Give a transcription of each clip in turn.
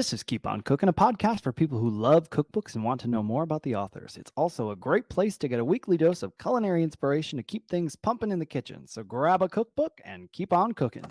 This is Keep On Cooking, a podcast for people who love cookbooks and want to know more about the authors. It's also a great place to get a weekly dose of culinary inspiration to keep things pumping in the kitchen. So grab a cookbook and keep on cooking.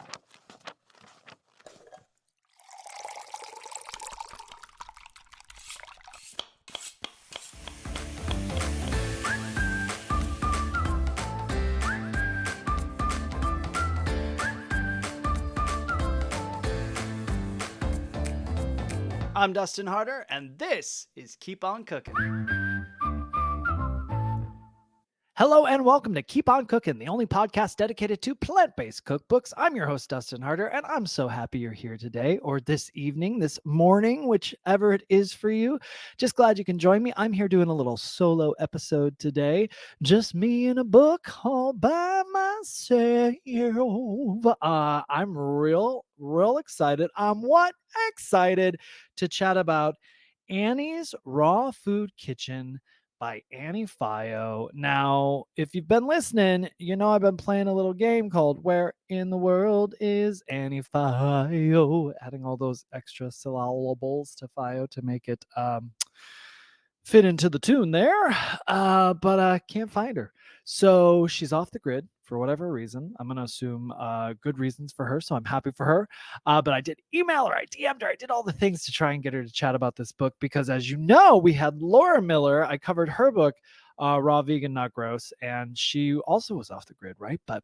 I'm Dustin Harder, and this is Keep On Cooking. Hello and welcome to Keep On Cooking, the only podcast dedicated to plant-based cookbooks. I'm your host, Dustin Harder, and I'm so happy you're here today, or this evening, this morning, whichever it is for you. Just glad you can join me. I'm here doing a little solo episode today. Just me in a book all by myself. I'm real excited. I'm excited to chat about Annie's Raw Food Kitchen by Annie Phyo. Now, if you've been listening, you know I've been playing a little game called Where in the World is Annie Phyo? Adding all those extra syllables to Phyo to make it fit into the tune there, but I can't find her. So she's off the grid for whatever reason. I'm going to assume good reasons for her, so I'm happy for her. But I did email her, I DM'd her, I did all the things to try and get her to chat about this book because, as you know, we had Laura Miller. I covered her book, Raw Vegan Not Gross, and she also was off the grid, right? But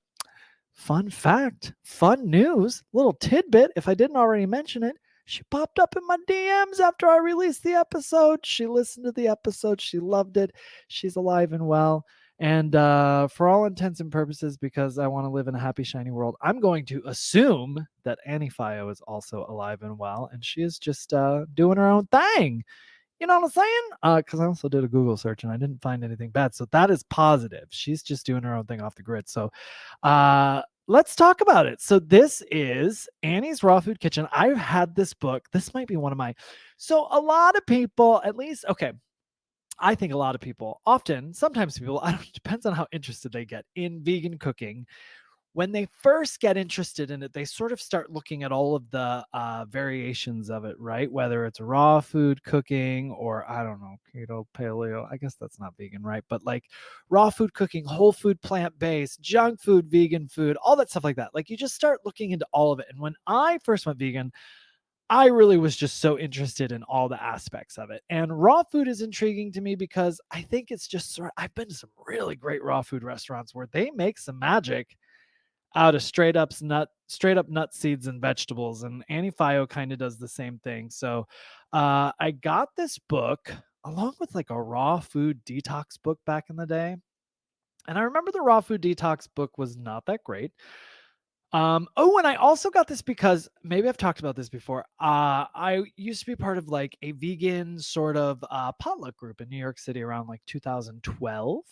fun fact, fun news, little tidbit, if I didn't already mention it, she popped up in my DMs after I released the episode. She listened to the episode. She loved it. She's alive and well. And for all intents and purposes, because I want to live in a happy, shiny world, I'm going to assume that Annie Phyo is also alive and well. And she is just doing her own thing. You know what I'm saying? Because I also did a Google search and I didn't find anything bad. So that is positive. She's just doing her own thing off the grid. So let's talk about it. So this is Annie's Raw Food Kitchen. I've had this book. This might be one of my. So a lot of people, at least, okay. I think a lot of people, often, sometimes people, I don't, depends on how interested they get in vegan cooking. When they first get interested in it, they sort of start looking at all of the variations of it, right? Whether it's raw food cooking or, I don't know, keto, paleo. I guess that's not vegan, right? But like raw food cooking, whole food, plant-based, junk food, vegan food, all that stuff like that. Like you just start looking into all of it. And when I first went vegan, I really was just so interested in all the aspects of it. And raw food is intriguing to me because I think it's just sort of, I've been to some really great raw food restaurants where they make some magic out of straight up nuts, seeds, and vegetables. And Annie Phyo kind of does the same thing. So I got this book along with like a raw food detox book back in the day. And I remember the raw food detox book was not that great. And I also got this because maybe I've talked about this before. I used to be part of like a vegan sort of potluck group in New York City around like 2012.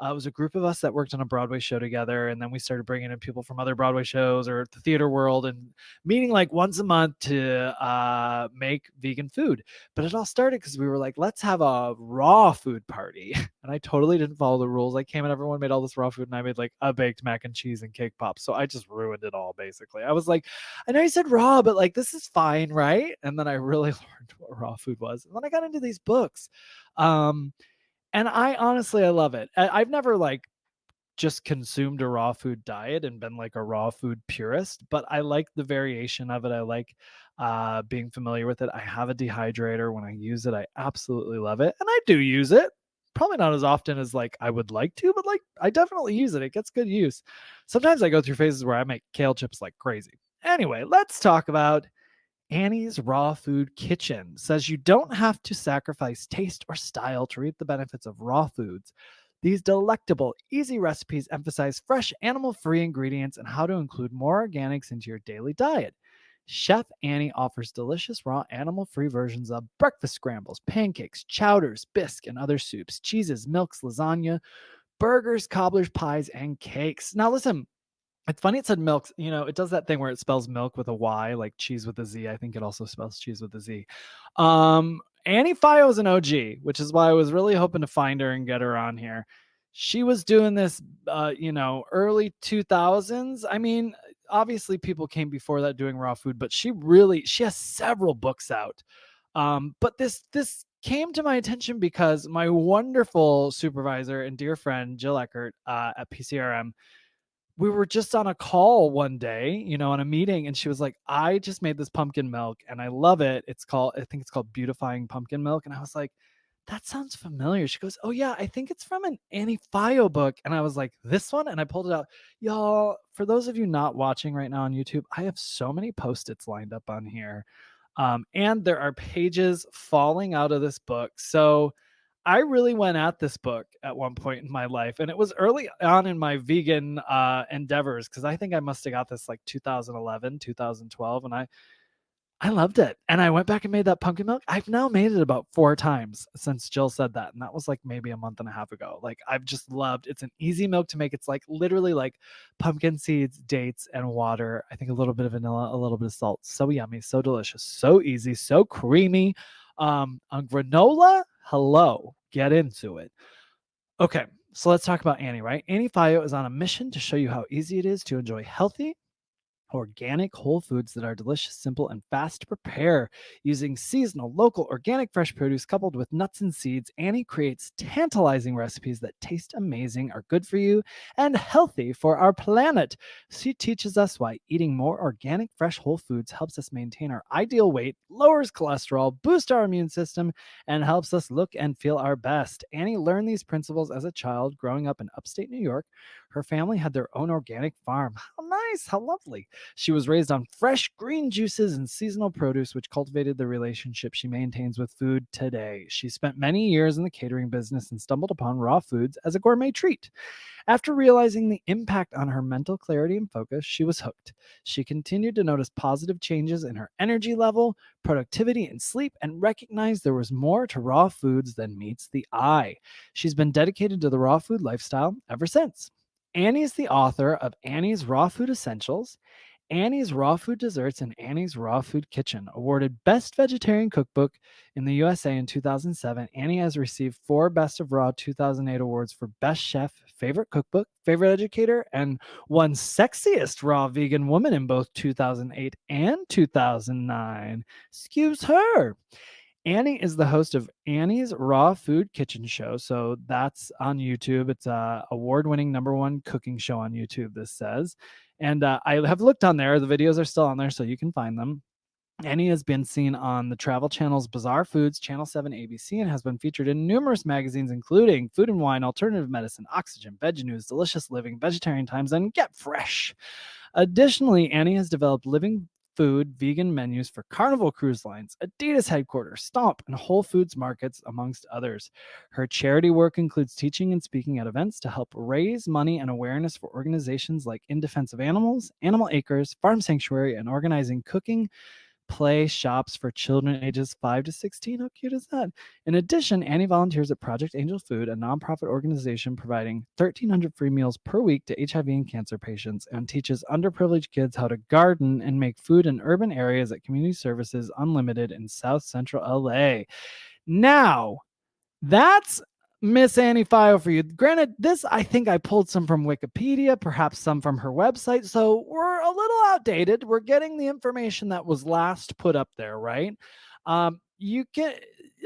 It was a group of us that worked on a Broadway show together, and then we started bringing in people from other Broadway shows or the theater world and meeting like once a month to make vegan food. But it all started because we were like, let's have a raw food party. And I totally didn't follow the rules. I came and everyone made all this raw food, and I made like a baked mac and cheese and cake pops. So I just ruined it all basically. I was like, I know you said raw, but like this is fine, right? And then I really learned what raw food was. And then I got into these books. And I honestly, I love it. I've never like just consumed a raw food diet and been like a raw food purist, but I like the variation of it. I like being familiar with it. I have a dehydrator. When I use it, I absolutely love it. And I do use it. Probably not as often as like I would like to, but like I definitely use it. It gets good use. Sometimes I go through phases where I make kale chips like crazy. Anyway, let's talk about Annie's Raw Food Kitchen. Says you don't have to sacrifice taste or style to reap the benefits of raw foods. These delectable, easy recipes emphasize fresh, animal-free ingredients and how to include more organics into your daily diet. Chef Annie offers delicious raw animal-free versions of breakfast scrambles, pancakes, chowders, bisques, and other soups, cheeses, mylks, lasagna, burgers, cobblers, pies, and cakes. Now listen, it's funny it said milks. You know, it does that thing where it spells milk with a Y, like cheese with a Z. I think it also spells cheese with a Z. Annie Phyo is an OG, which is why I was really hoping to find her and get her on here. She was doing this, early 2000s. I mean, obviously people came before that doing raw food, but she has several books out. But this came to my attention because my wonderful supervisor and dear friend Jill Eckert at PCRM, we were just on a call one day, on a meeting, and she was like, I just made this pumpkin milk and I love it. I think it's called Beautifying Pumpkin Milk. And I was like, that sounds familiar. She goes, oh yeah, I think it's from an Annie Phyo book. And I was like, this one? And I pulled it out. Y'all, for those of you not watching right now on YouTube, I have so many Post-its lined up on here. And there are pages falling out of this book. So I really went at this book at one point in my life, and it was early on in my vegan endeavors, because I think I must have got this like 2011, 2012, and I loved it. And I went back and made that pumpkin milk. I've now made it about 4 times since Jill said that. And that was like maybe a month and a half ago. Like I've just loved, it's an easy milk to make. It's like literally like pumpkin seeds, dates, and water. I think a little bit of vanilla, a little bit of salt. So yummy, so delicious, so easy, so creamy. On granola, hello, get into it. Okay, so let's talk about Annie, right? Annie Phyo is on a mission to show you how easy it is to enjoy healthy, organic whole foods that are delicious, simple, and fast to prepare. Using seasonal, local, organic, fresh produce coupled with nuts and seeds, Annie creates tantalizing recipes that taste amazing, are good for you, and healthy for our planet. She teaches us why eating more organic, fresh whole foods helps us maintain our ideal weight, lowers cholesterol, boosts our immune system, and helps us look and feel our best. Annie learned these principles as a child growing up in upstate New York. Her family had their own organic farm. How nice, how lovely. She was raised on fresh green juices and seasonal produce, which cultivated the relationship she maintains with food today. She spent many years in the catering business and stumbled upon raw foods as a gourmet treat. After realizing the impact on her mental clarity and focus, she was hooked. She continued to notice positive changes in her energy level, productivity, and sleep, and recognized there was more to raw foods than meets the eye. She's been dedicated to the raw food lifestyle ever since. Annie is the author of Annie's Raw Food Essentials, Annie's Raw Food Desserts, and Annie's Raw Food Kitchen. Awarded Best Vegetarian Cookbook in the USA in 2007, Annie has received 4 Best of Raw 2008 awards for Best Chef, Favorite Cookbook, Favorite Educator, and won Sexiest Raw Vegan Woman in both 2008 and 2009. Excuse her. Annie is the host of Annie's Raw Food Kitchen Show. So that's on YouTube. It's a award-winning #1 cooking show on YouTube, this says. And I have looked on there. The videos are still on there, so you can find them. Annie has been seen on the Travel Channel's Bizarre Foods, Channel 7 ABC, and has been featured in numerous magazines, including Food and Wine, Alternative Medicine, Oxygen, Veg News, Delicious Living, Vegetarian Times, and Get Fresh. Additionally, Annie has developed living food vegan menus for Carnival Cruise Lines, Adidas headquarters, Stomp, and Whole Foods markets, amongst others. Her charity work includes teaching and speaking at events to help raise money and awareness for organizations like In Defense of Animals, Animal Acres, Farm Sanctuary, and organizing cooking play shops for children ages 5 to 16. How cute is that? In addition, Annie volunteers at Project Angel Food, a nonprofit organization providing 1,300 free meals per week to HIV and cancer patients, and teaches underprivileged kids how to garden and make food in urban areas at Community Services Unlimited in South Central LA. Now, that's Miss Annie Phyo for you. Granted, this I think I pulled some from Wikipedia, perhaps some from her website, so we're a little outdated. We're getting the information that was last put up there, right? You can.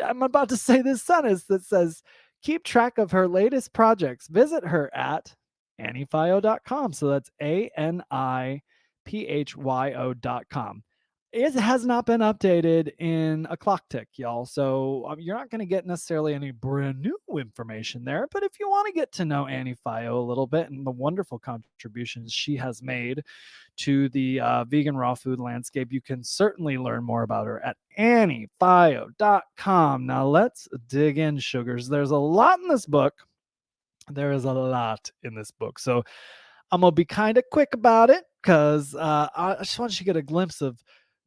I'm about to say this sentence that says, "Keep track of her latest projects. Visit her at anniphyo.com." So that's ANIPHYO.com. It has not been updated in a clock tick, y'all. So you're not going to get necessarily any brand new information there. But if you want to get to know Annie Phyo a little bit and the wonderful contributions she has made to the vegan raw food landscape, you can certainly learn more about her at anniphyo.com. Now let's dig in, sugars. There's a lot in this book. There is a lot in this book. So I'm going to be kind of quick about it because I just want you to get a glimpse of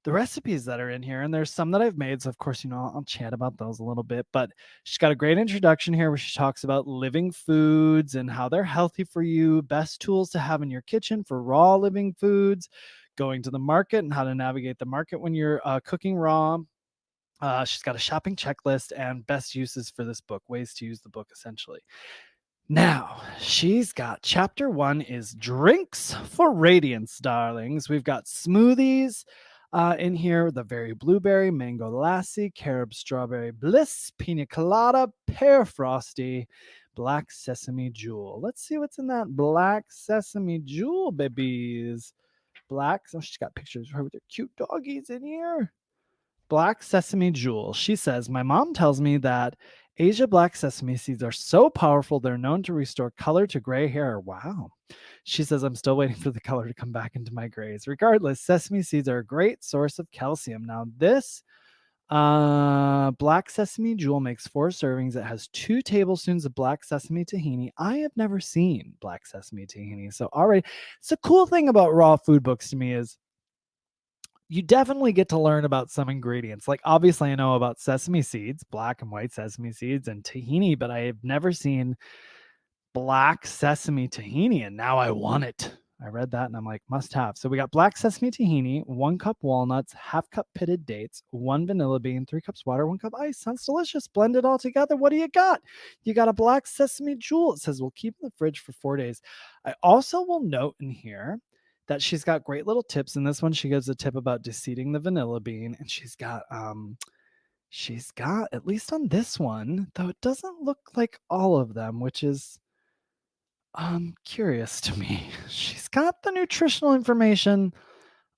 the recipes that are in here. And there's some that I've made. So, of course, I'll chat about those a little bit. But she's got a great introduction here where she talks about living foods and how they're healthy for you, best tools to have in your kitchen for raw living foods, going to the market and how to navigate the market when you're cooking raw. She's got a shopping checklist and best uses for this book, ways to use the book essentially. Now, she's got chapter 1 is drinks for radiance, darlings. We've got smoothies in here, the very blueberry, mango lassi, carob strawberry bliss, pina colada, pear frosty, black sesame jewel. Let's see what's in that black sesame jewel, babies. Black, so she's got pictures of her with her cute doggies in here. Black sesame jewel. She says, my mom tells me that Asia black sesame seeds are so powerful they're known to restore color to gray hair. Wow. She says, I'm still waiting for the color to come back into my grays. Regardless, sesame seeds are a great source of calcium. Now, this black sesame jewel makes 4 servings. It has 2 tablespoons of black sesame tahini. I have never seen black sesame tahini. So already, it's a cool thing about raw food books to me is you definitely get to learn about some ingredients. Like, obviously, I know about sesame seeds, black and white sesame seeds, and tahini, but I have never seen black sesame tahini, and now I want it. I read that and I'm like, must have. So we got black sesame tahini, 1 cup walnuts, half cup pitted dates, 1 vanilla bean, 3 cups water, 1 cup ice. Sounds delicious. Blend it all together. What do you got? You got a black sesame jewel. It says we'll keep in the fridge for 4 days. I also will note in here that she's got great little tips. In this one, she gives a tip about deseeding the vanilla bean, and she's got, at least on this one, though it doesn't look like all of them, which is curious to me. She's got the nutritional information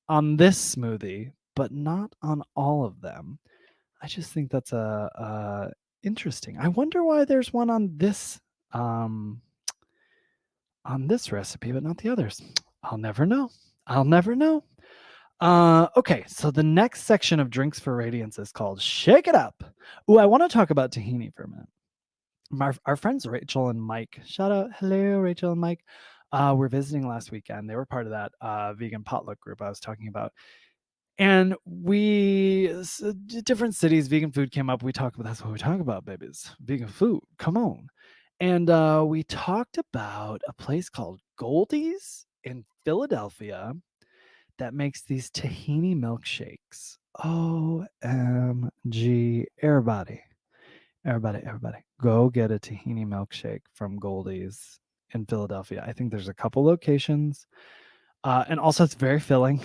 on this smoothie, but not on all of them. I just think that's interesting. I wonder why there's one um on this recipe, but not the others. I'll never know. I'll never know. Okay, so the next section of Drinks for Radiance is called Shake It Up. Ooh, I want to talk about tahini for a minute. Our friends Rachel and Mike, shout out, hello, Rachel and Mike, were visiting last weekend. They were part of that vegan potluck group I was talking about. And different cities, vegan food came up. We talked about, that's what we talk about, babies. Vegan food, come on. And we talked about a place called Goldie's in Philadelphia that makes these tahini milkshakes. OMG, everybody. Everybody, go get a tahini milkshake from Goldie's in Philadelphia. I think there's a couple locations. And also, it's very filling.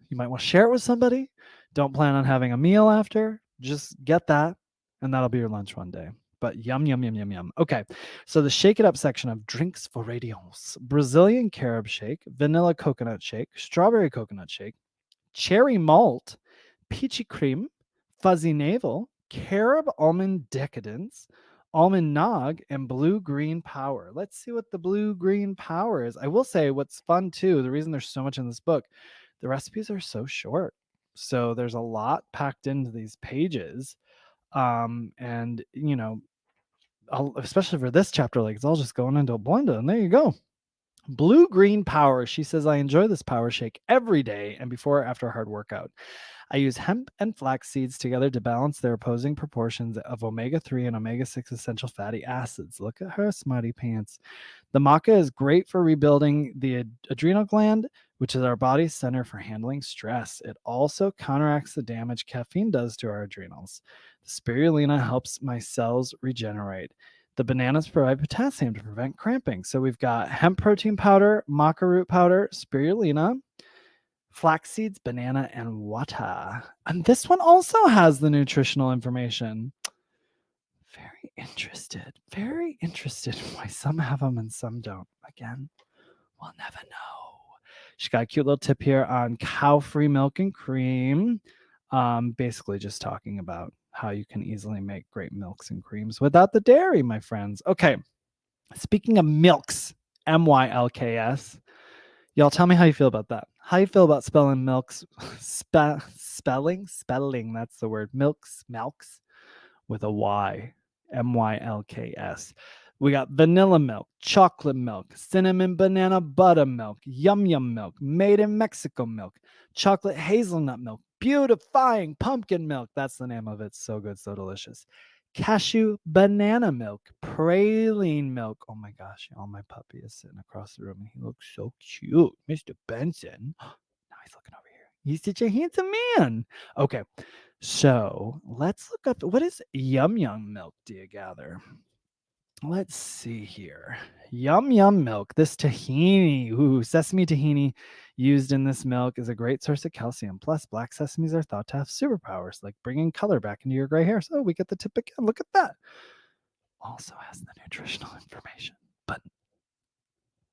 You might want to share it with somebody. Don't plan on having a meal after. Just get that, and that'll be your lunch one day. But yum, yum, yum, yum, yum. Okay, so the Shake It Up section of Drinks for Radiance. Brazilian carob shake, vanilla coconut shake, strawberry coconut shake, cherry malt, peachy cream, fuzzy navel, carob almond decadence, almond nog, and blue green power. Let's see what the blue green power is. I will say what's fun too, the reason there's so much in this book, the recipes are so short. So there's a lot packed into these pages. And especially for this chapter, like it's all just going into a blender, and there you go. Blue green power. She says, I enjoy this power shake every day and before or after a hard workout. I use hemp and flax seeds together to balance their opposing proportions of omega-3 and omega-6 essential fatty acids. Look at her smarty pants. The maca is great for rebuilding the adrenal gland, which is our body's center for handling stress. It also counteracts the damage caffeine does to our adrenals. The spirulina helps my cells regenerate. The bananas provide potassium to prevent cramping. So we've got hemp protein powder, maca root powder, spirulina, flax seeds, banana, and water. And this one also has the nutritional information. Very interested why some have them and some don't. Again, we'll never know. She got a cute little tip here on cow-free milk and cream. Basically just talking about how you can easily make great milks and creams without the dairy, my friends. Okay, speaking of mylks, mylks, y'all tell me how you feel about that. How you feel about spelling milks, spelling, that's the word, milks with a Y, mylks. We got vanilla milk, chocolate milk, cinnamon banana buttermilk, yum yum milk, made in Mexico milk, chocolate hazelnut milk, beautifying pumpkin milk. That's the name of it. So good, so delicious. Cashew banana milk, praline milk. Oh my gosh, y'all, my puppy is sitting across the room and he looks so cute. Mr. Benson. Now he's looking over here. He's such a handsome man. Okay, so let's look up, what is yum yum milk, do you gather? Let's see here. Yum Yum milk. This tahini, sesame tahini used in this milk is a great source of calcium. Plus, black sesames are thought to have superpowers, like bringing color back into your gray hair. So we get the tip again. Look at that. Also has the nutritional information. But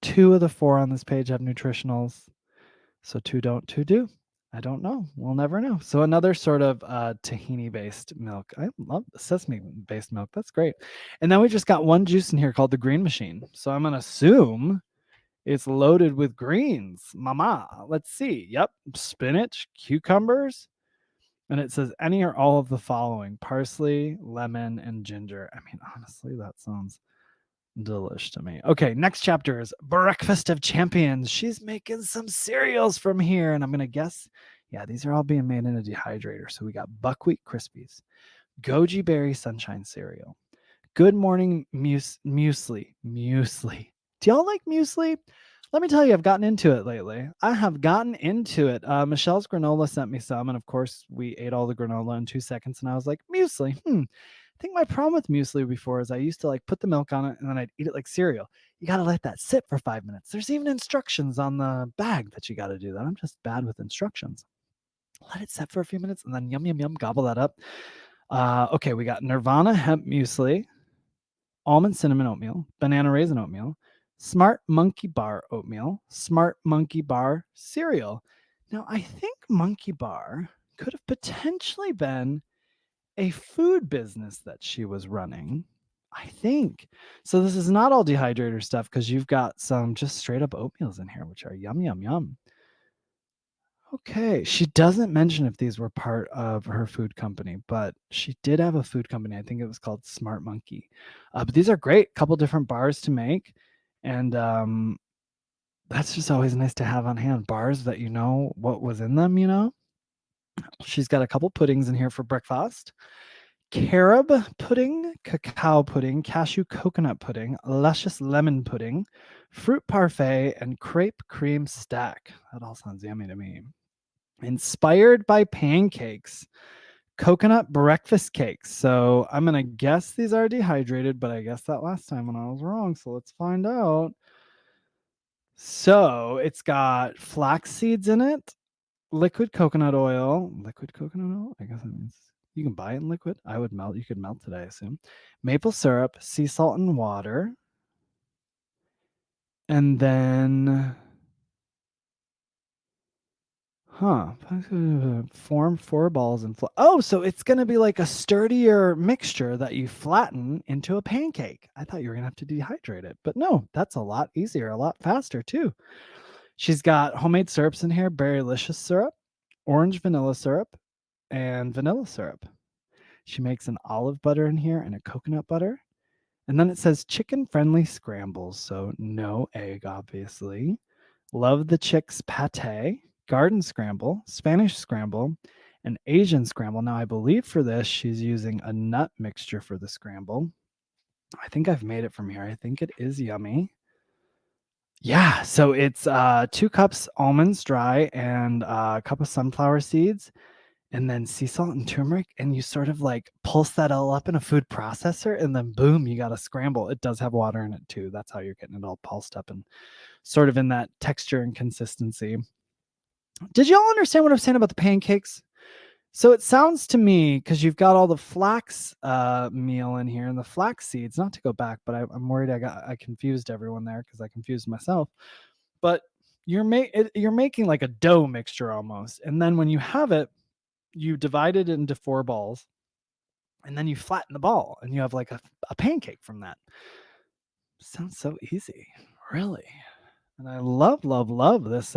2 of the 4 on this page have nutritionals. So 2 don't, 2 do. I don't know. We'll never know. So another sort of tahini-based milk. I love sesame-based milk. That's great. And then we just got one juice in here called the green machine. So I'm going to assume it's loaded with greens. Mama, let's see. Yep, spinach, cucumbers, and it says any or all of the following: parsley, lemon, and ginger. I mean, honestly, that sounds delish to me. Okay, next chapter is Breakfast of Champions. She's making some cereals from here, and I'm gonna guess, yeah, these are all being made in a dehydrator. So we got buckwheat crispies, goji berry sunshine cereal, good morning muesli. Do y'all like muesli? Let me tell you, I've gotten into it lately. I have gotten into it. Michelle's granola sent me some, and of course, we ate all the granola in 2 seconds, and I was like, muesli. I think my problem with muesli before is I used to like put the milk on it and then I'd eat it like cereal. You got to let that sit for 5 minutes. There's even instructions on the bag that you got to do that. I'm just bad with instructions. Let it sit for a few minutes and then yum, yum, yum, gobble that up. Okay, we got Nirvana hemp muesli, almond cinnamon oatmeal, banana raisin oatmeal, smart monkey bar oatmeal, smart monkey bar cereal. Now, I think monkey bar could have potentially been a food business that she was running. I think. So this is not all dehydrator stuff because you've got some just straight up oatmeals in here, which are yum, yum, yum. Okay. She doesn't mention if these were part of her food company, but she did have a food company. I think it was called Smart Monkey. But these are great. Couple different bars to make. And that's just always nice to have on hand. Bars that you know what was in them, you know? She's got a couple puddings in here for breakfast. Carob pudding, cacao pudding, cashew coconut pudding, luscious lemon pudding, fruit parfait, and crepe cream stack. That all sounds yummy to me. Inspired by pancakes, coconut breakfast cakes. So I'm going to guess these are dehydrated, but I guessed that last time when I was wrong. So let's find out. So it's got flax seeds in it, liquid coconut oil. Liquid coconut oil? I guess that means you can buy it in liquid. I would melt. You could melt it, I assume. Maple syrup, sea salt, and water. And then, form 4 balls and oh, so it's going to be like a sturdier mixture that you flatten into a pancake. I thought you were going to have to dehydrate it, but no, that's a lot easier, a lot faster too. She's got homemade syrups in here, berrylicious syrup, orange vanilla syrup, and vanilla syrup. She makes an olive butter in here and a coconut butter. And then it says chicken-friendly scrambles, so no egg, obviously. Love the chicks pate, garden scramble, Spanish scramble, and Asian scramble. Now, I believe for this, she's using a nut mixture for the scramble. I think I've made it from here. I think it is yummy. Yeah, so it's 2 cups almonds dry and a cup of sunflower seeds, and then sea salt and turmeric, and you sort of like pulse that all up in a food processor, and then boom, you got a scramble. It does have water in it too. That's how you're getting it all pulsed up and sort of in that texture and consistency. Did y'all understand what I'm saying about the pancakes? So it sounds to me, because you've got all the flax meal in here and the flax seeds, not to go back, but I'm worried I confused everyone there because I confused myself. But you're making like a dough mixture almost. And then when you have it, you divide it into 4 balls and then you flatten the ball and you have like a pancake from that. Sounds so easy, really. And I love this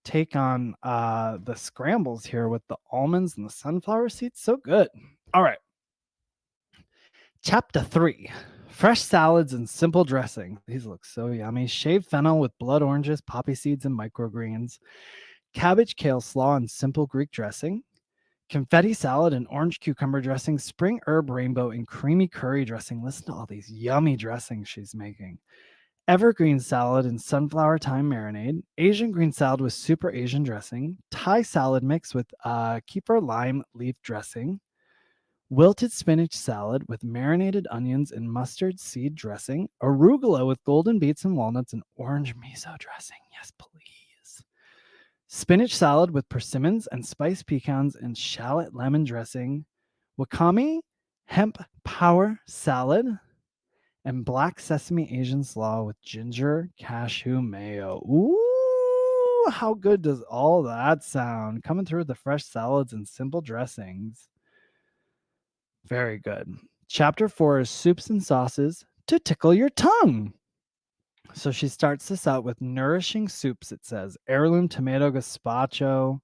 take on the scrambles here with the almonds and the sunflower seeds. So good. All right. Chapter 3. Fresh salads and simple dressing. These look so yummy. Shaved fennel with blood oranges, poppy seeds, and microgreens. Cabbage, kale slaw, and simple Greek dressing. Confetti salad and orange cucumber dressing, spring herb rainbow, and creamy curry dressing. Listen to all these yummy dressings she's making. Evergreen salad and sunflower thyme marinade. Asian green salad with super Asian dressing. Thai salad mix with kefir lime leaf dressing. wilted spinach salad with marinated onions and mustard seed dressing, arugula with golden beets and walnuts, and orange miso dressing. Yes, please. Spinach salad with persimmons and spiced pecans and shallot lemon dressing, wakame hemp power salad, and black sesame Asian slaw with ginger cashew mayo. Ooh, how good does all that sound? Coming through with the fresh salads and simple dressings. Very good. Chapter 4 is soups and sauces to tickle your tongue. So she starts this out with nourishing soups, it says. Heirloom tomato gazpacho,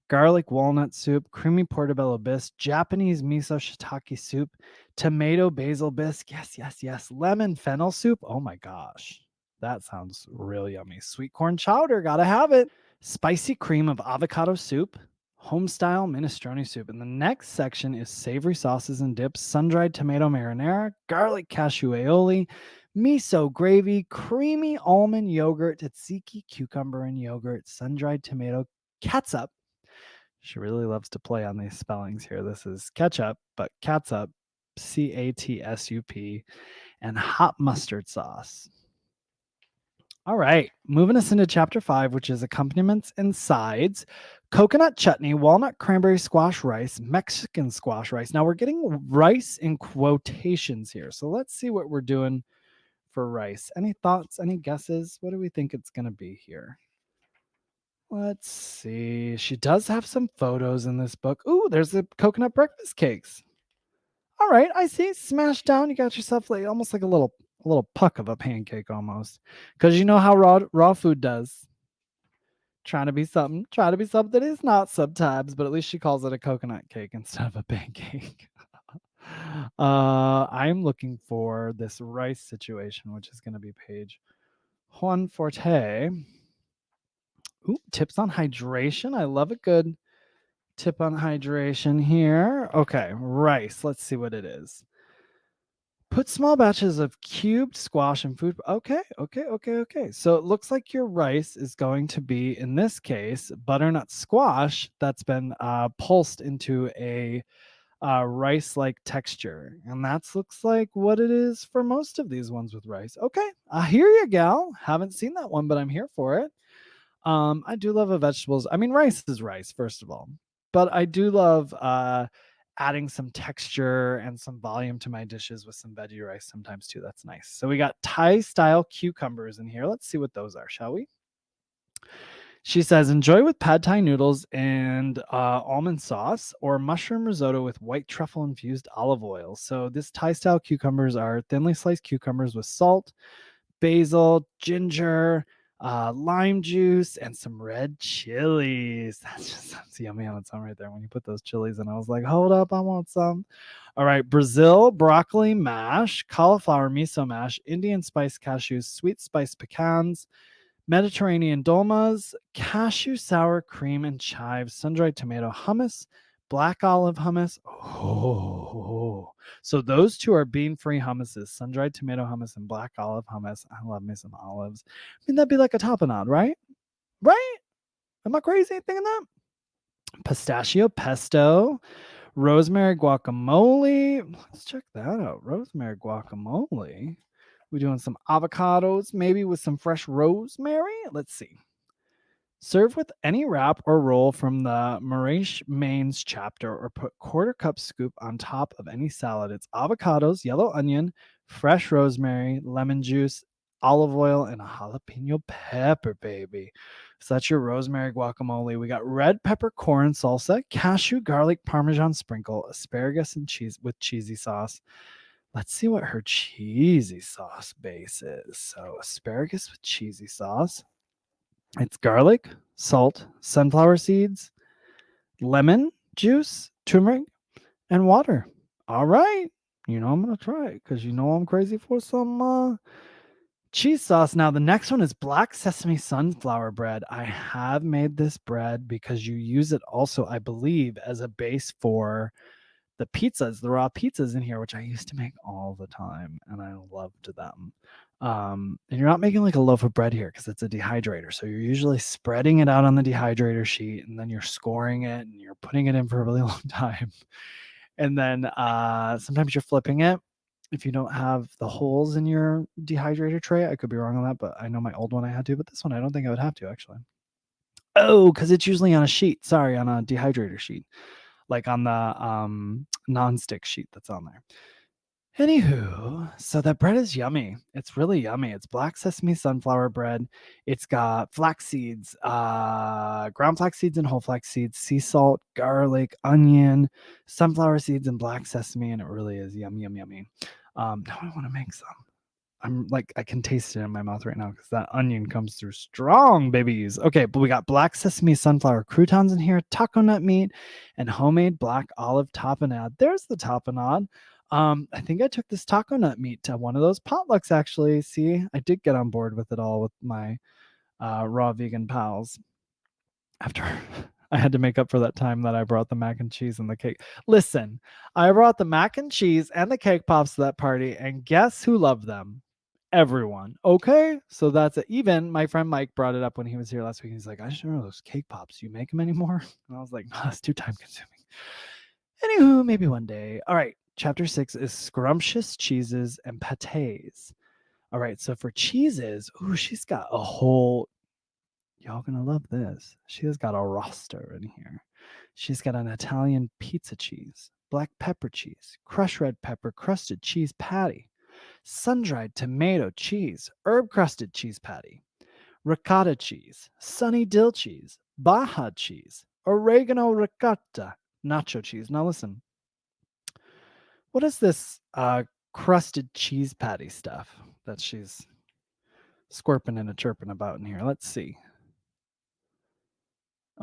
garlic walnut soup, creamy portobello bisque, Japanese miso shiitake soup, tomato basil bisque. Yes, yes, yes. Lemon fennel soup. Oh my gosh. That sounds real yummy. Sweet corn chowder. Gotta have it. Spicy cream of avocado soup, home-style minestrone soup. And the next section is savory sauces and dips, sun-dried tomato marinara, garlic cashew aioli, miso gravy, creamy almond yogurt, tzatziki cucumber and yogurt, sun-dried tomato catsup. She really loves to play on these spellings here. This is ketchup, but catsup, CATSUP, and hot mustard sauce. All right, moving us into chapter 5, which is accompaniments and sides. Coconut chutney, walnut cranberry squash rice, Mexican squash rice. Now we're getting rice in quotations here. So let's see what we're doing for rice. Any thoughts, any guesses? What do we think it's going to be here? Let's see. She does have some photos in this book. Ooh, there's the coconut breakfast cakes. All right, I see. Smashed down. You got yourself like almost like a little puck of a pancake almost. Because you know how raw food does. Trying to be something it's not sometimes, but at least she calls it a coconut cake instead of a pancake. I'm looking for this rice situation, which is going to be page 140. Ooh, tips on hydration. I love a good tip on hydration here. Okay, rice. Let's see what it is. Put small batches of cubed squash and food. Okay. So it looks like your rice is going to be, in this case, butternut squash that's been pulsed into a rice-like texture. And that looks like what it is for most of these ones with rice. Okay, I hear you, gal. Haven't seen that one, but I'm here for it. I do love vegetables. I mean, rice is rice, first of all. But I do love adding some texture and some volume to my dishes with some veggie rice sometimes too. That's nice. So we got Thai-style cucumbers in here. Let's see what those are, shall we? She says, enjoy with pad thai noodles and almond sauce or mushroom risotto with white truffle-infused olive oil. So this Thai-style cucumbers are thinly sliced cucumbers with salt, basil, ginger, lime juice, and some red chilies. That just sounds yummy on its own right there. When you put those chilies in, I was like, hold up, I want some. All right, Brazil broccoli mash, cauliflower miso mash, Indian spice cashews, sweet spice pecans, Mediterranean dolmas, cashew sour cream and chives, sun-dried tomato hummus, black olive hummus. Oh, so those two are bean-free hummuses, sun-dried tomato hummus and black olive hummus. I love me some olives. I mean, that'd be like a tapenade, right? Right? Am I crazy thinking that? Pistachio pesto, rosemary guacamole. Let's check that out. Rosemary guacamole. We're doing some avocados, maybe with some fresh rosemary. Let's see. Serve with any wrap or roll from the Marish Mains chapter or put quarter cup scoop on top of any salad. It's avocados, yellow onion, fresh rosemary, lemon juice, olive oil, and a jalapeno pepper, baby. So that's your rosemary guacamole. We got red pepper corn salsa, cashew garlic parmesan sprinkle, asparagus and cheese with cheesy sauce. Let's see what her cheesy sauce base is. So asparagus with cheesy sauce. It's garlic, salt, sunflower seeds, lemon juice, turmeric, and water. All right. You know I'm going to try it because you know I'm crazy for some cheese sauce. Now, the next one is black sesame sunflower bread. I have made this bread because you use it also, I believe, as a base for the pizzas, the raw pizzas in here, which I used to make all the time, and I loved them. And you're not making like a loaf of bread here because it's a dehydrator. So you're usually spreading it out on the dehydrator sheet, and then you're scoring it, and you're putting it in for a really long time. And then sometimes you're flipping it if you don't have the holes in your dehydrator tray. I could be wrong on that, but I know my old one I had to, but this one I don't think I would have to actually. Oh, because it's usually on a sheet. Sorry, on a dehydrator sheet, like on the non-stick sheet that's on there. Anywho, so that bread is yummy. It's really yummy. It's black sesame sunflower bread. It's got flax seeds, ground flax seeds and whole flax seeds, sea salt, garlic, onion, sunflower seeds, and black sesame, and it really is yum, yum, yummy. Now I want to make some. I'm like, I can taste it in my mouth right now because that onion comes through strong, babies. Okay, but we got black sesame sunflower croutons in here, taco nut meat, and homemade black olive tapenade. There's the tapenade. I think I took this taco nut meat to one of those potlucks actually. See, I did get on board with it all with my raw vegan pals after I had to make up for that time that I brought the mac and cheese and the cake. Listen, I brought the mac and cheese and the cake pops to that party, and guess who loved them? Everyone. Okay, so that's it. Even my friend Mike brought it up when he was here last week. He's like, I just know those cake pops. You make them anymore? And I was like, no, it's too time consuming. Anywho, maybe one day. All right, chapter 6 is scrumptious cheeses and pâtés. All right, so for cheeses, ooh, she's got a whole, y'all gonna love this. She has got a roster in here. She's got an Italian pizza cheese, black pepper cheese, crushed red pepper, crusted cheese patty, sun-dried tomato cheese, herb-crusted cheese patty, ricotta cheese, sunny dill cheese, Baja cheese, oregano ricotta, nacho cheese. Now listen, what is this crusted cheese patty stuff that she's squirping and a chirping about in here? Let's see.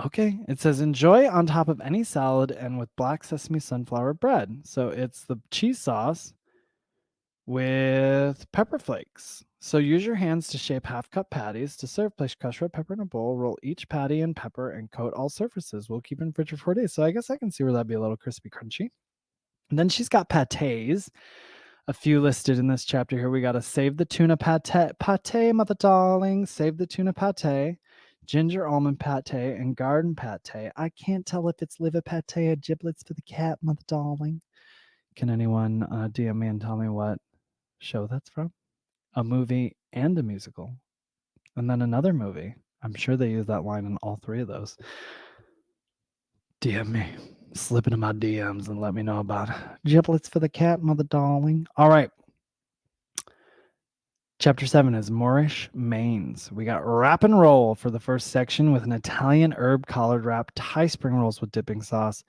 Okay, it says enjoy on top of any salad and with black sesame sunflower bread. So it's the cheese sauce with pepper flakes. So use your hands to shape half-cup patties. To serve, place crushed red pepper in a bowl. Roll each patty in pepper and coat all surfaces. We'll keep it in fridge for 4 days. So I guess I can see where that'd be a little crispy, crunchy. And then she's got pâtés. A few listed in this chapter here. We got to save the tuna pâté, mother darling. Save the tuna pâté, ginger almond pâté, and garden pâté. I can't tell if it's liver pâté or giblets for the cat, mother darling. Can anyone DM me and tell me what show that's from? A movie and a musical, and then another movie. I'm sure they use that line in all three of those. DM me, slip into my DMs and let me know about it. Giblets for the cat, mother darling. All right. Chapter 7 is Moorish mains. We got wrap and roll for the first section with an Italian herb collard wrap, Thai spring rolls with dipping sauce,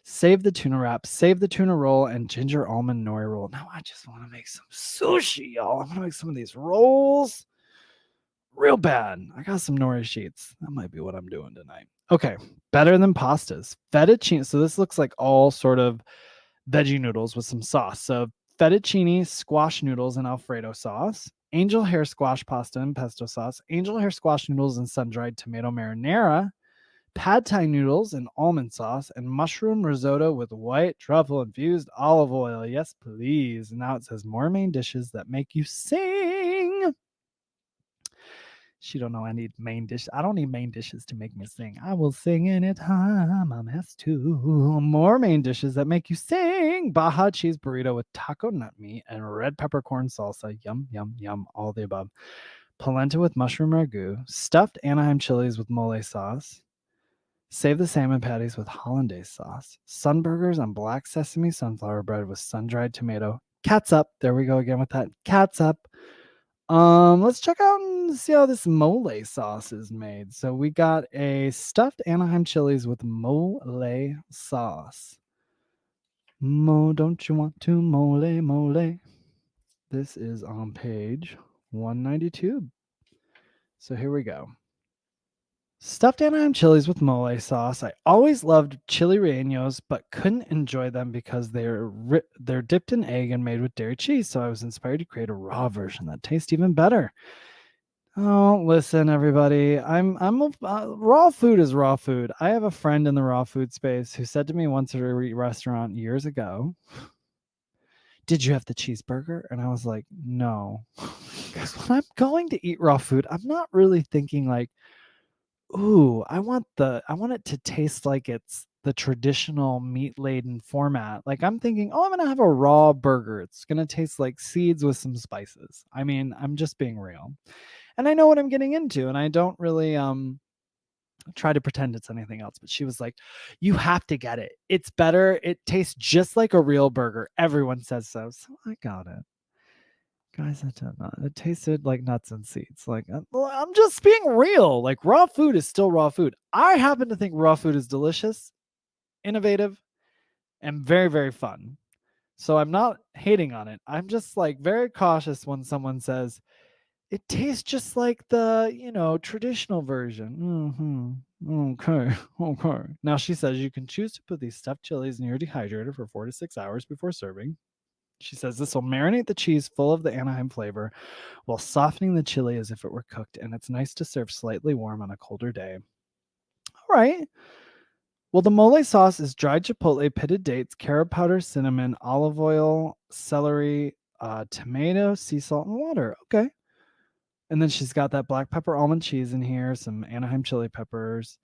save the tuna wrap, save the tuna roll, and ginger almond nori roll. Now I just want to make some sushi, y'all. I want to make some of these rolls real bad. I got some nori sheets. That might be what I'm doing tonight. Okay, better than pastas. Fettuccine. So this looks like all sort of veggie noodles with some sauce. So fettuccine squash noodles and Alfredo sauce, angel hair squash pasta and pesto sauce, angel hair squash noodles and sun-dried tomato marinara, pad thai noodles and almond sauce, and mushroom risotto with white truffle infused olive oil. Yes, please. And now it says more main dishes that make you sing. She don't know I need main dish. I don't need main dishes to make me sing. I will sing anytime I'm asked to. More main dishes that make you sing. Baja cheese burrito with taco nut meat and red peppercorn salsa. Yum, yum, yum. All the above. Polenta with mushroom ragu. Stuffed Anaheim chilies with mole sauce. Save the salmon patties with hollandaise sauce. Sun burgers on black sesame sunflower bread with sun-dried tomato. Catsup. There we go again with that. Catsup. Let's check out and see how this mole sauce is made. So we got a stuffed Anaheim chilies with mole sauce. Don't you want to mole? This is on page 192. So here we go. Stuffed Anaheim chilies with mole sauce. I always loved chili rellenos, but couldn't enjoy them because they're dipped in egg and made with dairy cheese. So I was inspired to create a raw version that tastes even better. Oh, listen, everybody. Raw food is raw food. I have a friend in the raw food space who said to me once at a restaurant years ago, "Did you have the cheeseburger?" And I was like, "No," because when I'm going to eat raw food, I'm not really thinking like, ooh, I want it to taste like it's the traditional meat-laden format. Like I'm thinking, oh, I'm gonna have a raw burger. It's gonna taste like seeds with some spices. I mean, I'm just being real. And I know what I'm getting into, and I don't really try to pretend it's anything else. But she was like, you have to get it. It's better. It tastes just like a real burger. Everyone says so. So I got it. Guys, it tasted like nuts and seeds. Like I'm just being real. Like raw food is still raw food. I happen to think raw food is delicious, innovative, and very, very fun. So I'm not hating on it. I'm just like very cautious when someone says it tastes just like the, traditional version. Okay. Okay. Now she says you can choose to put these stuffed chilies in your dehydrator for 4 to 6 hours before serving. She says this will marinate the cheese full of the Anaheim flavor while softening the chili as if it were cooked, and it's nice to serve slightly warm on a colder day. All right. Well, the mole sauce is dried chipotle, pitted dates, carob powder, cinnamon, olive oil, celery, tomato, sea salt, and water. Okay. And then she's got that black pepper almond cheese in here, some Anaheim chili peppers.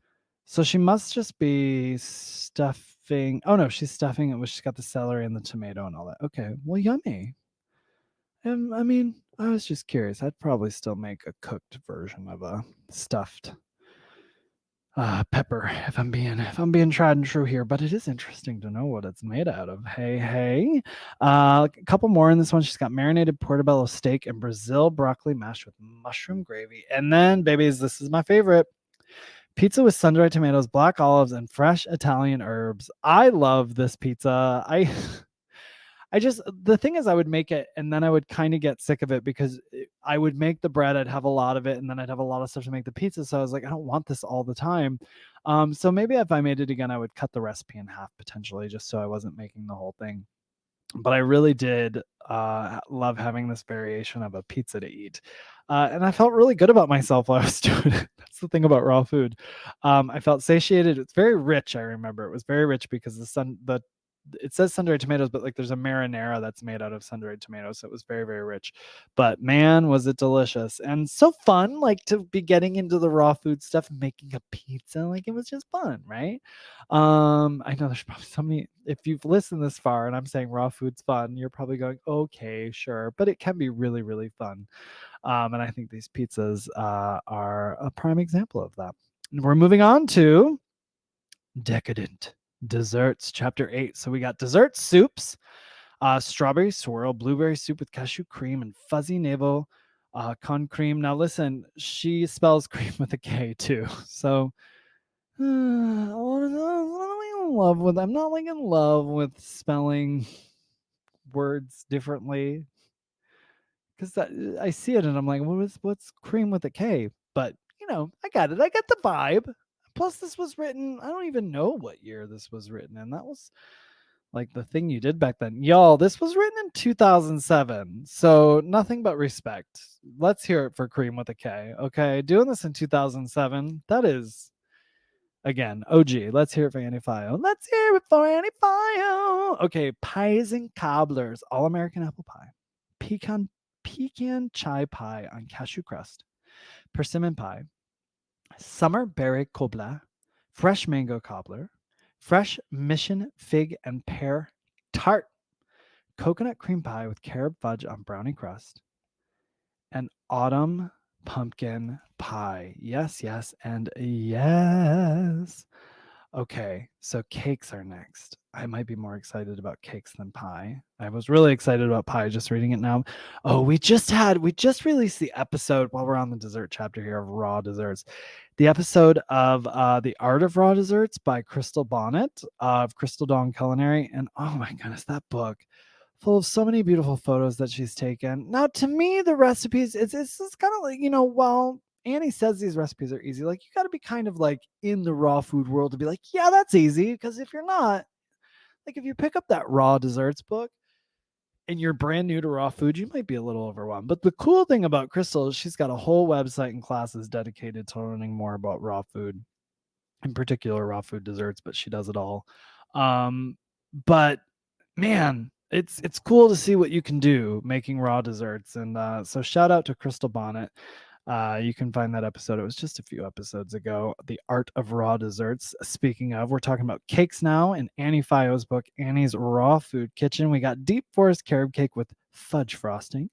So she must just be stuffing. Oh no, she's stuffing it. She's got the celery and the tomato and all that. Okay, well, yummy. I mean, I was just curious. I'd probably still make a cooked version of a stuffed pepper if I'm being tried and true here. But it is interesting to know what it's made out of. Hey. A couple more in this one. She's got marinated portobello steak and Brazil broccoli mashed with mushroom gravy. And then, babies, this is my favorite. Pizza with sun-dried tomatoes, black olives, and fresh Italian herbs. I love this pizza. I just the thing is I would make it and then I would kind of get sick of it because I would make the bread, I'd have a lot of it, and then I'd have a lot of stuff to make the pizza. So I was like, I don't want this all the time. So maybe if I made it again, I would cut the recipe in half potentially, just so I wasn't making the whole thing. But I really did love having this variation of a pizza to eat. And I felt really good about myself while I was doing it. That's the thing about raw food. I felt satiated. It's very rich. I remember it was very rich because it says sun-dried tomatoes, but like there's a marinara that's made out of sun-dried tomatoes. So it was very, very rich. But man, was it delicious and so fun, like to be getting into the raw food stuff and making a pizza. Like it was just fun, right? I know there's probably so many. If you've listened this far and I'm saying raw food's fun, you're probably going, okay, sure. But it can be really, really fun. And I think these pizzas are a prime example of that. And we're moving on to decadent desserts, chapter 8. So we got dessert soups, strawberry swirl, blueberry soup with cashew cream, and fuzzy navel con cream. Now listen, she spells cream with a K too. So I'm not like in love with spelling words differently because I see it and I'm like, what's cream with a K? But I got it. I get the vibe. Plus, this was written. I don't even know what year this was written, and that was like the thing you did back then, y'all. This was written in 2007, so nothing but respect. Let's hear it for cream with a K. Okay, doing this in 2007. That is again, OG. Let's hear it for Annie Phyo. Let's hear it for Annie Phyo. Okay, pies and cobblers, all American apple pie, pecan chai pie on cashew crust, persimmon pie, summer berry cobbler, fresh mango cobbler, fresh mission fig and pear tart, coconut cream pie with carob fudge on brownie crust, and autumn pumpkin pie. Yes, yes, and yes. Okay, so cakes are next. I might be more excited about cakes than pie. I was really excited about pie just reading it now. Oh, we just released the episode while we're on the dessert chapter here of raw desserts. The episode of The Art of Raw Desserts by Crystal Bonnet of Crystal Dawn Culinary. And oh my goodness, that book full of so many beautiful photos that she's taken. Now, to me, the recipes, it's kind of like, well, Annie says these recipes are easy. Like, you got to be kind of like in the raw food world to be like, yeah, that's easy. Because if you're not, like, if you pick up that raw desserts book and you're brand new to raw food, you might be a little overwhelmed. But the cool thing about Crystal is she's got a whole website and classes dedicated to learning more about raw food, in particular raw food desserts, but she does it all. But man, it's cool to see what you can do making raw desserts. And so shout out to Crystal Bonnet. You can find that episode. It was just a few episodes ago. The Art of Raw Desserts. Speaking of, we're talking about cakes now in Annie Phyo's book, Annie's Raw Food Kitchen. We got deep forest carob cake with fudge frosting,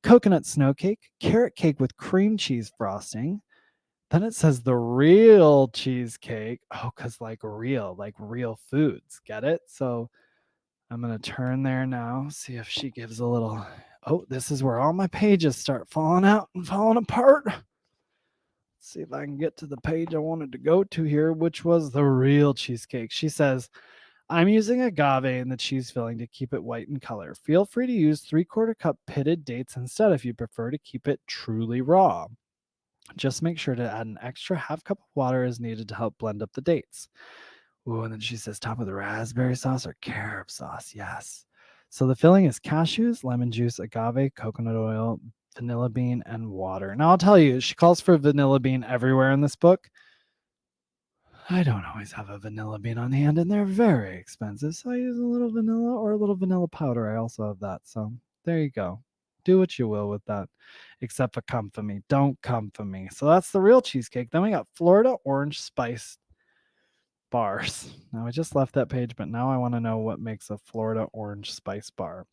coconut snow cake, carrot cake with cream cheese frosting. Then it says the real cheesecake. Oh, because like real foods. Get it? So I'm going to turn there now, see if she gives a little. Oh, this is where all my pages start falling out and falling apart. Let's see if I can get to the page I wanted to go to here, which was the real cheesecake. She says, I'm using agave in the cheese filling to keep it white in color. Feel free to use 3/4 cup pitted dates instead if you prefer to keep it truly raw. Just make sure to add an extra half cup of water as needed to help blend up the dates. Ooh, and then she says top with raspberry sauce or carob sauce. Yes. So the filling is cashews, lemon juice, agave, coconut oil, vanilla bean, and water. Now I'll tell you, she calls for vanilla bean everywhere in this book. I don't always have a vanilla bean on hand, and they're very expensive. So I use a little vanilla or a little vanilla powder. I also have that. So there you go. Do what you will with that, except for come for me. Don't come for me. So that's the real cheesecake. Then we got Florida orange spice bars. Now I just left that page, but now I want to know what makes a Florida orange spice bar.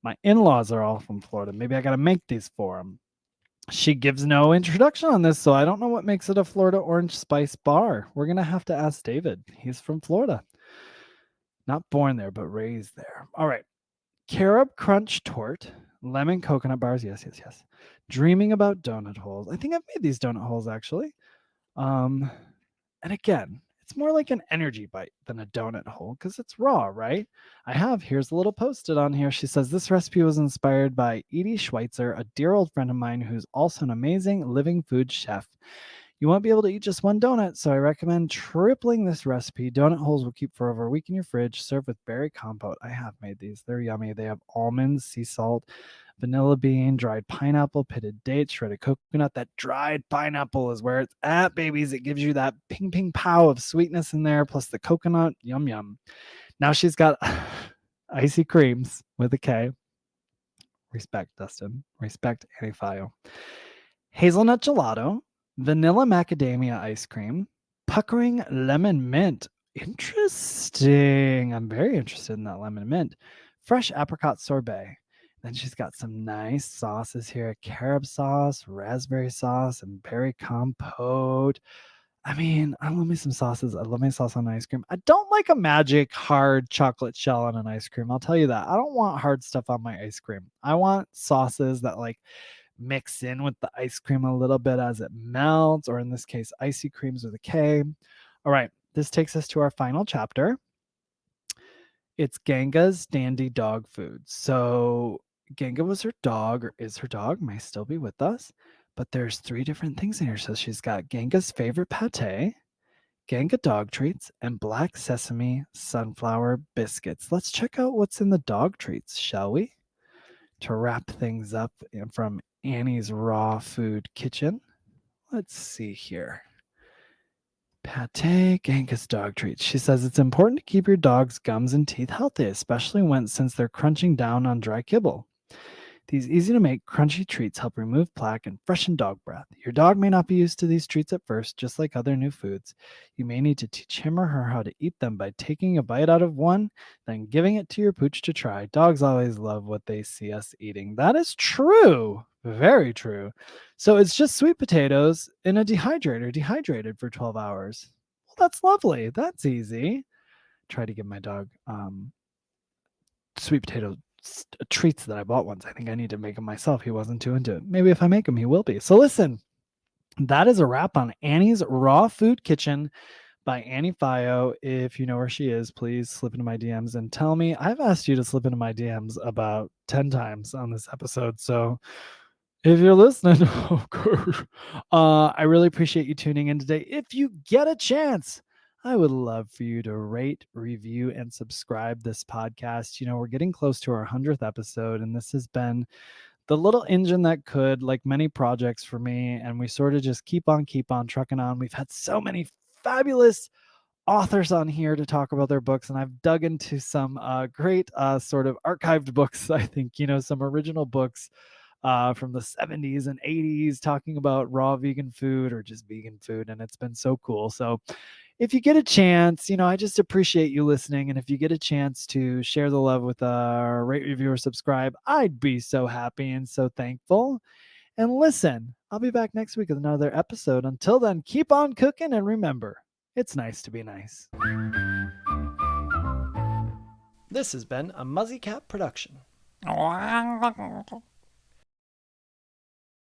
My in-laws are all from Florida. Maybe I got to make these for them. She gives no introduction on this, so I don't know what makes it a Florida orange spice bar. We're going to have to ask David. He's from Florida. Not born there, but raised there. All right. Carob crunch tort, lemon coconut bars. Yes. Dreaming about donut holes. I think I've made these donut holes actually. And again, it's more like an energy bite than a donut hole because it's raw, right? Here's a little post-it on here. She says, this recipe was inspired by Edie Schweitzer, a dear old friend of mine who's also an amazing living food chef. You won't be able to eat just one donut, so I recommend tripling this recipe. Donut holes will keep for over a week in your fridge, served with berry compote. I have made these. They're yummy. They have almonds, sea salt, vanilla bean, dried pineapple, pitted dates, shredded coconut. That dried pineapple is where it's at, babies. It gives you that ping ping pow of sweetness in there, plus the coconut. Yum, yum. Now she's got icy creams with a K. Respect, Dustin. Respect, Annie Phyo. Hazelnut gelato, vanilla macadamia ice cream, puckering lemon mint. Interesting. I'm very interested in that lemon mint. Fresh apricot sorbet. Then she's got some nice sauces here, carob sauce, raspberry sauce, and berry compote. I mean, I love me some sauces. I love my sauce on ice cream. I don't like a magic hard chocolate shell on an ice cream. I'll tell you that. I don't want hard stuff on my ice cream. I want sauces that like mix in with the ice cream a little bit as it melts, or in this case, icy creams with a K. All right, this takes us to our final chapter. It's Ganga's Dandy Dog Food. So Ganga was her dog, or is her dog, may still be with us, but there's 3 different things in here. So she's got Ganga's favorite pate, Ganga dog treats, and black sesame sunflower biscuits. Let's check out what's in the dog treats, shall we? To wrap things up from Annie's Raw Food Kitchen. Let's see here. Pate Genghis dog treats. She says it's important to keep your dog's gums and teeth healthy, especially since they're crunching down on dry kibble. These easy to make crunchy treats help remove plaque and freshen dog breath. Your dog may not be used to these treats at first, just like other new foods. You may need to teach him or her how to eat them by taking a bite out of one, then giving it to your pooch to try. Dogs always love what they see us eating. That is true. Very true. So it's just sweet potatoes in a dehydrator, dehydrated for 12 hours. Well, that's lovely. That's easy. Try to give my dog sweet potato treats that I bought once. I think I need to make them myself. He wasn't too into it. Maybe if I make them, he will be. So listen, that is a wrap on Annie's Raw Food Kitchen by Annie Phyo. If you know where she is, please slip into my DMs and tell me. I've asked you to slip into my DMs about 10 times on this episode. So if you're listening, I really appreciate you tuning in today. If you get a chance, I would love for you to rate, review, and subscribe this podcast. You know, we're getting close to our 100th episode, and this has been the little engine that could, like many projects for me, and we sort of just keep on trucking on. We've had so many fabulous authors on here to talk about their books, and I've dug into some great sort of archived books. I think, you know, some original books from the 70s and 80s talking about raw vegan food or just vegan food. And it's been so cool. So if you get a chance, I just appreciate you listening. And if you get a chance to share the love with rate, review, or subscribe, I'd be so happy and so thankful. And listen, I'll be back next week with another episode. Until then, keep on cooking and remember, it's nice to be nice. This has been a Muzzy Cat production.